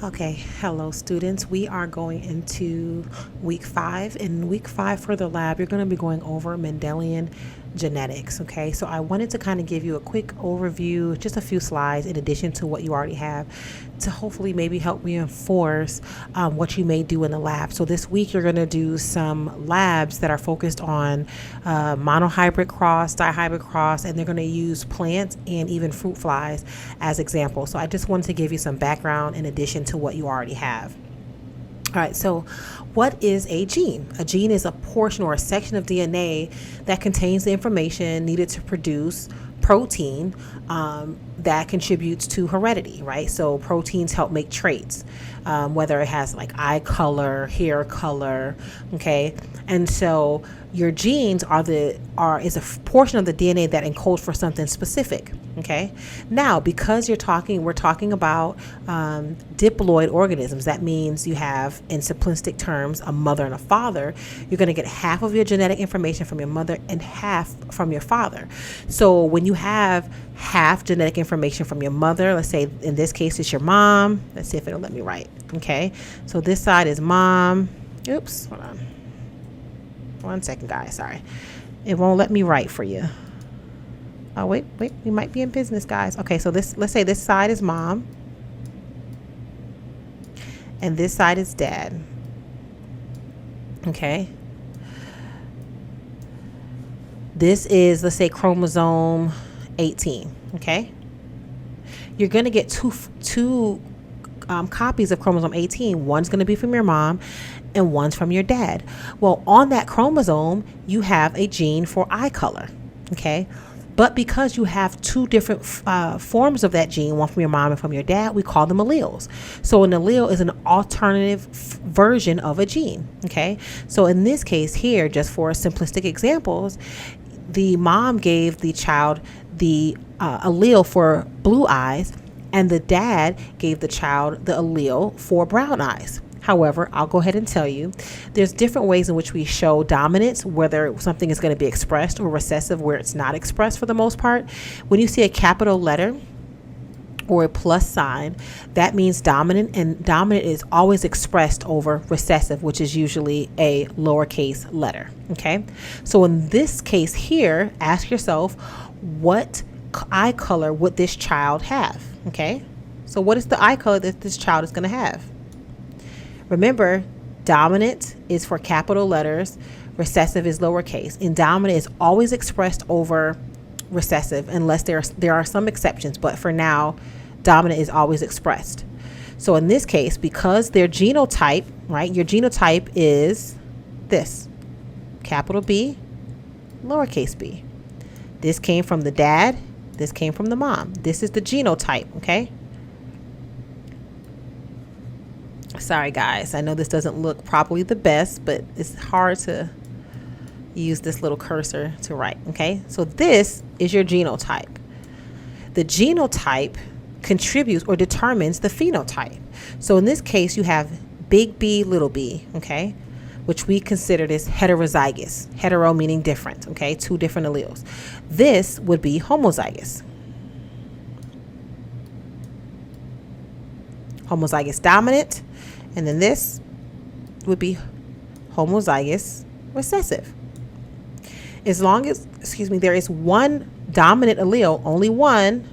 Okay, hello students. We are going into week 5. In week 5 for the lab, you're going to be going over Mendelian genetics. Okay, so I wanted to kind of give you a quick overview, just a few slides in addition to what you already have, to hopefully maybe help reinforce what you may do in the lab. So this week you're going to do some labs that are focused on monohybrid cross, dihybrid cross, and they're going to use plants and even fruit flies as examples. So I just wanted to give you some background in addition to what you already have. All right, so what is a gene? A gene is a portion or a section of DNA that contains the information needed to produce protein that contributes to heredity, right? So proteins help make traits, whether it has like eye color, hair color, okay? And so your genes is a portion of the DNA that encodes for something specific. Okay. Now, because we're talking about diploid organisms. That means you have, in simplistic terms, a mother and a father. You're going to get half of your genetic information from your mother and half from your father. So when you have half genetic information from your mother, let's say in this case it's your mom. Let's see if it'll let me write. Okay. So this side is mom. Oops. Hold on. 1 second, guys. Sorry. It won't let me write for you. Oh, wait, we might be in business, guys. Okay, so let's say this side is mom and this side is dad. Okay. This is, let's say, chromosome 18. Okay. You're going to get two copies of chromosome 18. One's going to be from your mom and one's from your dad. Well, on that chromosome, you have a gene for eye color. Okay. But because you have two different forms of that gene, one from your mom and from your dad, we call them alleles. So an allele is an alternative version of a gene. Okay. So in this case here, just for simplistic examples, the mom gave the child the allele for blue eyes, and the dad gave the child the allele for brown eyes. However, I'll go ahead and tell you, there's different ways in which we show dominance, whether something is going to be expressed, or recessive where it's not expressed for the most part. When you see a capital letter or a plus sign, that means dominant, and dominant is always expressed over recessive, which is usually a lowercase letter. Okay. So in this case here, ask yourself, what eye color would this child have? Okay. So what is the eye color that this child is going to have? Remember, dominant is for capital letters, recessive is lowercase, and dominant is always expressed over recessive unless there are some exceptions, but for now, dominant is always expressed. So in this case, because their genotype, right, your genotype is this, capital B, lowercase b. This came from the dad, this came from the mom. This is the genotype, okay? Sorry, guys. I know this doesn't look probably the best, but it's hard to use this little cursor to write. Okay, so this is your genotype. The genotype contributes or determines the phenotype. So in this case, you have big B, little b, okay, which we consider this heterozygous. Hetero meaning different, okay, two different alleles. This would be homozygous. Homozygous dominant, and then this would be homozygous recessive. As long as, there is one dominant allele, only one,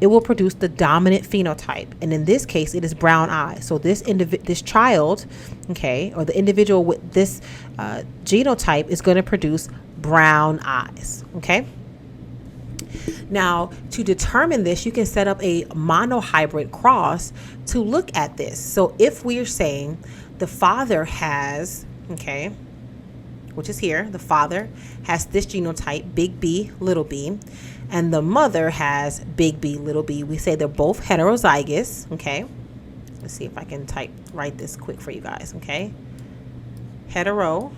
it will produce the dominant phenotype. And in this case, it is brown eyes. So this child, okay, or the individual with this genotype is going to produce brown eyes, okay? Now, to determine this, you can set up a monohybrid cross to look at this. So if we are saying the father has, okay, which is here, the father has this genotype, big B, little b, and the mother has big B, little b, we say they're both heterozygous, okay? Let's see if I can write this quick for you guys, okay? Heterozygous.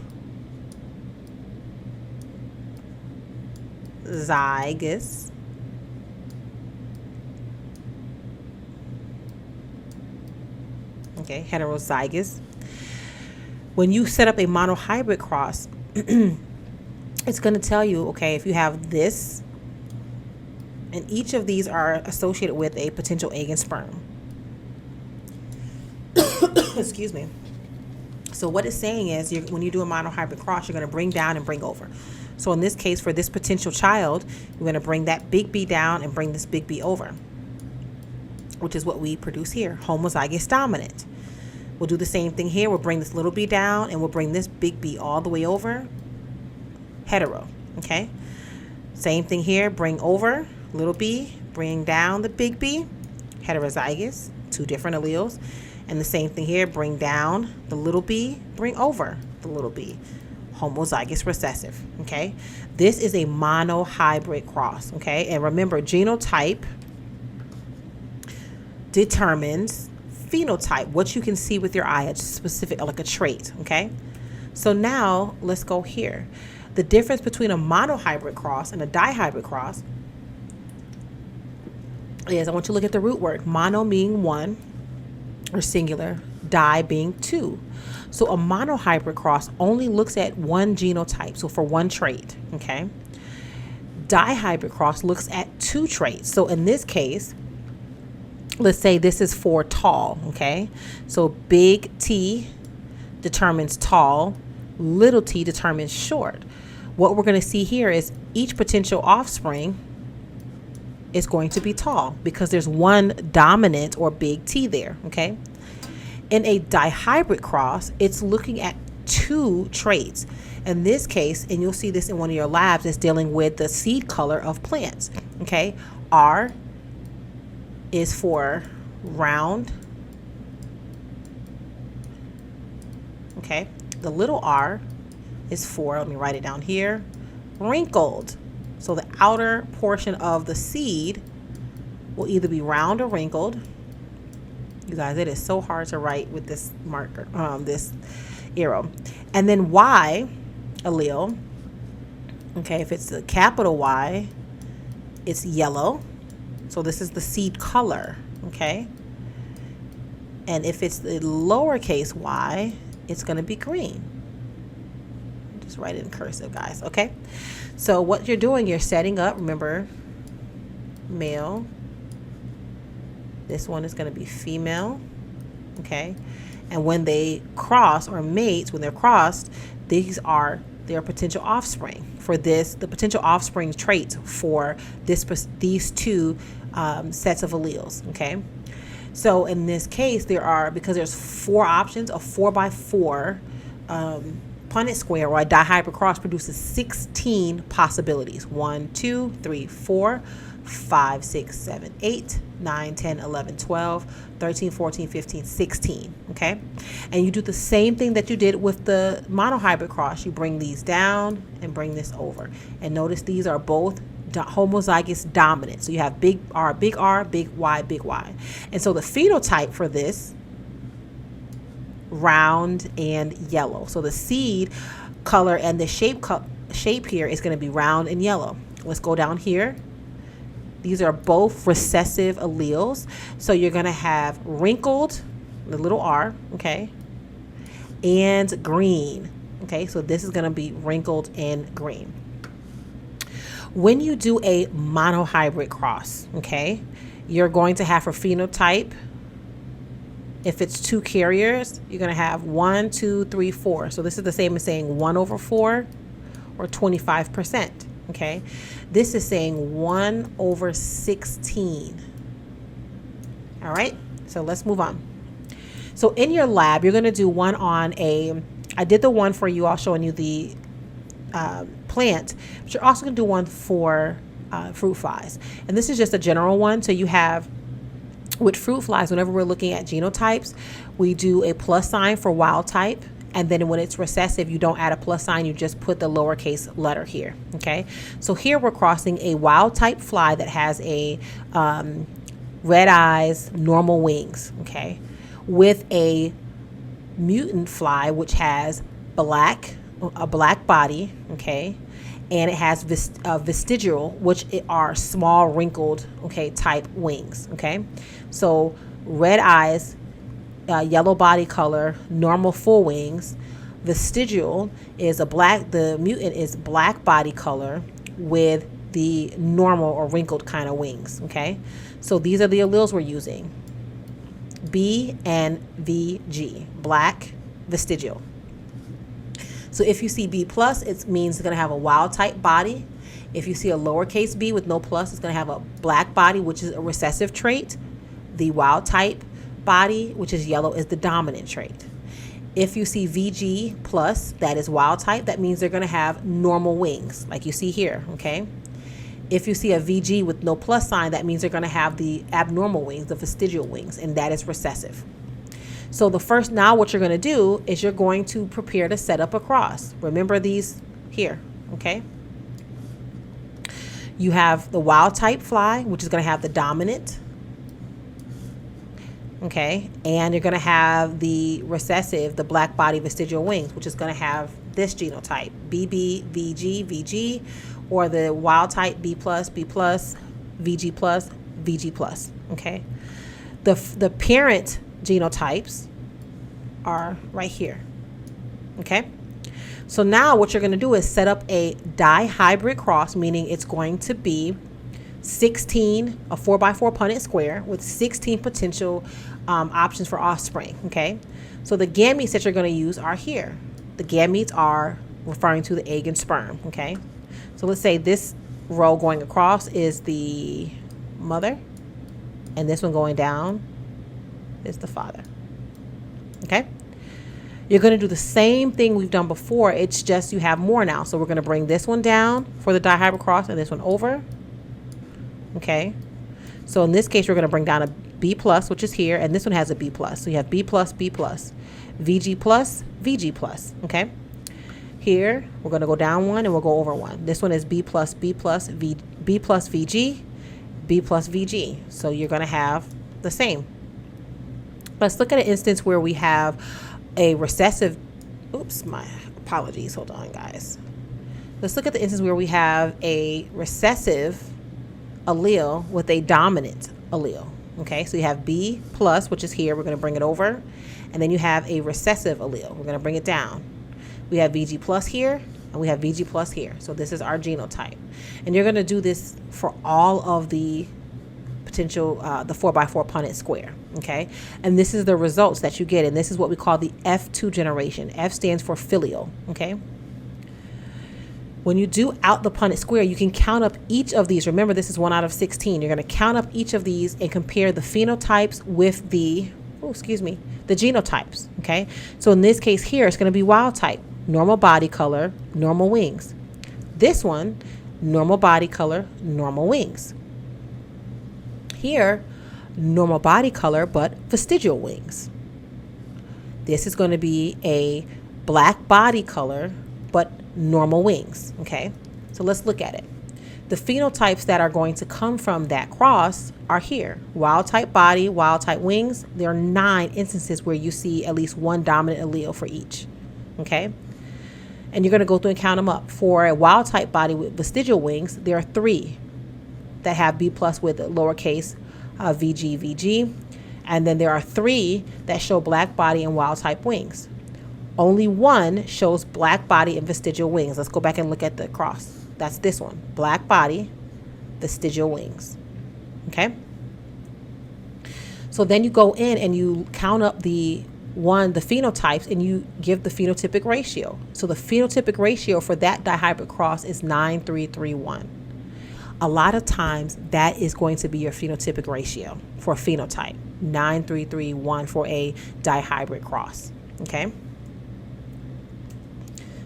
Okay, heterozygous. When you set up a monohybrid cross, it's going to tell you, okay, if you have this, and each of these are associated with a potential egg and sperm. Excuse me. So what it's saying is, when you do a monohybrid cross, you're going to bring down and bring over. So in this case, for this potential child, you're going to bring that big B down and bring this big B over, which is what we produce here, homozygous dominant. We'll do the same thing here. We'll bring this little b down and we'll bring this big B all the way over, hetero, okay? Same thing here, bring over, little b, bring down the big B, heterozygous, two different alleles. And the same thing here, bring down the little b, bring over the little b, homozygous recessive, okay? This is a monohybrid cross, okay? And remember, genotype determines phenotype, what you can see with your eye, a specific, like a trait, okay? So now let's go here. The difference between a monohybrid cross and a dihybrid cross is, I want you to look at the root word, mono meaning one or singular, di being two. So a monohybrid cross only looks at one genotype, so for one trait, okay? Dihybrid cross looks at two traits. So in this case, let's say this is for tall, okay? So big T determines tall, little t determines short. What we're going to see here is each potential offspring is going to be tall because there's one dominant or big T there, okay? In a dihybrid cross, it's looking at two traits. In this case, and you'll see this in one of your labs, it's dealing with the seed color of plants, okay? R is for round, okay? The little r is for, let me write it down here, wrinkled. So the outer portion of the seed will either be round or wrinkled. You guys, it is so hard to write with this marker, this arrow. And then Y allele, okay, if it's the capital Y, it's yellow. So this is the seed color, okay? And if it's the lowercase y, it's going to be green. Just write it in cursive, guys, okay? So what you're doing, you're setting up, remember, male. This one is going to be female, okay? And when they cross or mate, when they're crossed, these are their potential offspring for this, the potential offspring traits for these two sets of alleles, okay? So in this case, there are, because there's four options, a 4x4 Punnett square or a dihybrid cross produces 16 possibilities. 1, 2, 3, 4, 5, 6, 7, 8, 9, 10, 11, 12, 13, 14, 15, 16, okay? And you do the same thing that you did with the monohybrid cross. You bring these down and bring this over. And notice these are both homozygous dominant. So you have big R, big Y, big Y. And so the phenotype for this, round and yellow. So the seed color and the shape here is going to be round and yellow. Let's go down here. These are both recessive alleles. So you're going to have wrinkled, the little r, okay, and green. Okay, so this is going to be wrinkled and green. When you do a monohybrid cross, okay, you're going to have for phenotype, if it's two carriers, you're going to have 1, 2, 3, 4. So this is the same as saying 1/4 or 25%. Okay, this is saying 1/16. All right, so let's move on. So in your lab, you're going to do one on I did the one for you all showing you the plant, but you're also going to do one for fruit flies. And this is just a general one. So you have, with fruit flies, whenever we're looking at genotypes, we do a plus sign for wild type. And then when it's recessive, you don't add a plus sign, you just put the lowercase letter here, okay? So here we're crossing a wild type fly that has a red eyes, normal wings, okay? With a mutant fly, which has a black body, okay? And it has vestigial, which are small wrinkled, okay, type wings, okay? So red eyes, yellow body color, normal full wings. Vestigial is the mutant is black body color with the normal or wrinkled kind of wings, okay? So these are the alleles we're using. B and VG, black vestigial. So if you see B plus, it means it's going to have a wild type body. If you see a lowercase b with no plus, it's going to have a black body, which is a recessive trait. The wild type body, which is yellow, is the dominant trait. If you see VG plus, that is wild type, that means they're going to have normal wings, like you see here, okay? If you see a VG with no plus sign, that means they're going to have the abnormal wings, the vestigial wings, and that is recessive. So now what you're going to do is you're going to prepare to set up a cross. Remember these here, okay? You have the wild type fly, which is going to have the dominant, okay? And you're going to have the recessive, the black body vestigial wings, which is going to have this genotype, BB, VG, VG, or the wild type B plus, B plus, VG plus, VG plus, okay? The parent genotypes are right here, okay? So now what you're going to do is set up a dihybrid cross, meaning it's going to be 16, a 4x4 Punnett square with 16 potential options for offspring, okay? So the gametes that you're going to use are here. The gametes are referring to the egg and sperm, okay? So let's say this row going across is the mother, and this one going down is the father, okay? You're going to do the same thing we've done before. It's just you have more now. So we're going to bring this one down for the dihybrid cross and this one over. Okay. So in this case, we're going to bring down a B plus, which is here. And this one has a B plus. So you have B plus, B plus, VG plus, VG plus. Okay. Here, we're going to go down one and we'll go over one. This one is B plus, B plus, B plus VG, B plus VG. So you're going to have the same. Let's look at an instance where we have a recessive, my apologies, hold on guys. Let's look at the instance where we have a recessive allele with a dominant allele, okay? So you have B plus, which is here, we're gonna bring it over, and then you have a recessive allele, we're gonna bring it down. We have VG plus here, and we have VG plus here, so this is our genotype. And you're gonna do this for all of the potential, the 4x4 Punnett square, okay? And this is the results that you get, and this is what we call the F2 generation. F stands for filial, okay? When you do out the Punnett square, you can count up each of these. Remember, this is 1 out of 16. You're going to count up each of these and compare the phenotypes with the genotypes, okay? So in this case here, it's going to be wild type, normal body color, normal wings. This one, normal body color, normal wings. Here, normal body color, but vestigial wings. This is going to be a black body color, but normal wings, okay? So let's look at it. The phenotypes that are going to come from that cross are here. Wild type body, wild type wings. There are 9 instances where you see at least one dominant allele for each, okay? And you're going to go through and count them up. For a wild type body with vestigial wings, there are 3 that have B plus with lowercase VG, VG. And then there are 3 that show black body and wild type wings. Only 1 shows black body and vestigial wings. Let's go back and look at the cross. That's this one, black body, vestigial wings, okay? So then you go in and you count up the phenotypes, and you give the phenotypic ratio. So the phenotypic ratio for that dihybrid cross is 9:3:1. A lot of times that is going to be your phenotypic ratio for a phenotype, 9:3:1 for a dihybrid cross, okay?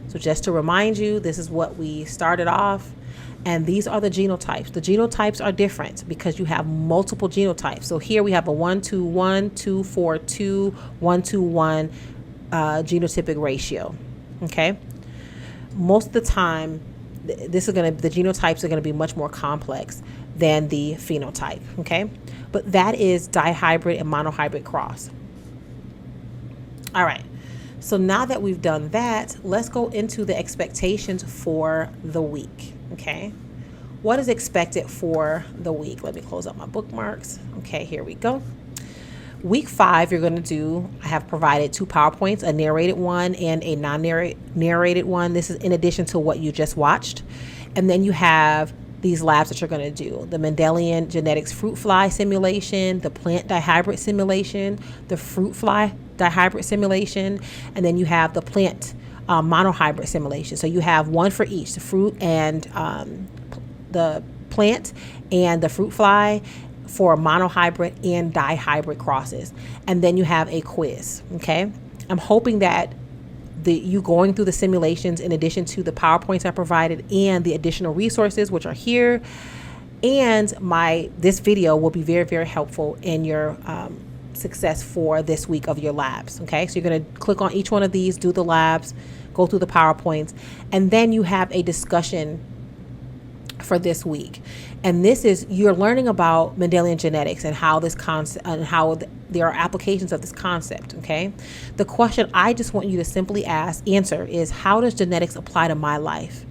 So just to remind you, this is what we started off, and these are the genotypes. The genotypes are different because you have multiple genotypes. So here we have a 1:1, 2:4:2, 1:1 genotypic ratio, okay? Most of the time, the genotypes are going to be much more complex than the phenotype, okay? But that is dihybrid and monohybrid cross. All right. So now that we've done that, let's go into the expectations for the week, okay? What is expected for the week? Let me close up my bookmarks. Okay, here we go. Week 5, you're going to do, I have provided 2 PowerPoints, a narrated one and a non-narrated one. This is in addition to what you just watched. And then you have these labs that you're going to do: the Mendelian genetics fruit fly simulation, the plant dihybrid simulation, the fruit fly dihybrid simulation, and then you have the plant monohybrid simulation. So you have one for each: the fruit and the plant and the fruit fly for monohybrid and dihybrid crosses. And then you have a quiz. Okay, I'm hoping that you going through the simulations, in addition to the PowerPoints I provided and the additional resources which are here, and this video will be very, very helpful in your success for this week of your labs. Okay, so you're going to click on each one of these, do the labs, go through the PowerPoints, and then you have a discussion for this week. And this is, you're learning about Mendelian genetics and how this concept and how there are applications of this concept. Okay, the question I just want you to simply answer is, how does genetics apply to my life?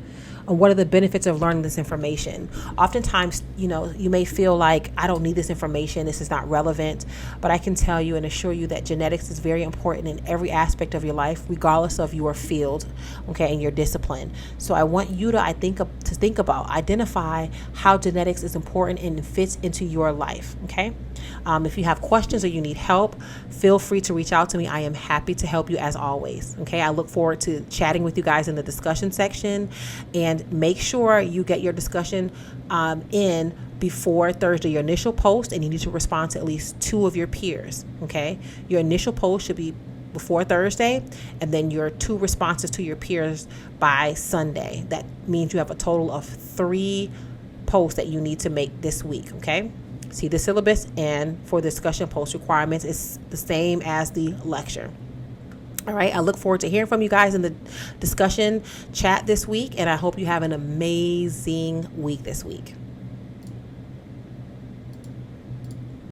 And what are the benefits of learning this information? Oftentimes, you may feel like, I don't need this information, this is not relevant, but I can tell you and assure you that genetics is very important in every aspect of your life, regardless of your field, okay, and your discipline. So I want you to identify how genetics is important and fits into your life, okay? If you have questions or you need help, feel free to reach out to me. I am happy to help you as always. Okay, I look forward to chatting with you guys in the discussion section, and make sure you get your discussion in before Thursday, your initial post, and you need to respond to at least 2 of your peers. Okay, your initial post should be before Thursday, and then your 2 responses to your peers by Sunday. That means you have a total of 3 posts that you need to make this week. Okay. See the syllabus, and for the discussion post requirements, it's the same as the lecture. All right, I look forward to hearing from you guys in the discussion chat this week, and I hope you have an amazing week this week.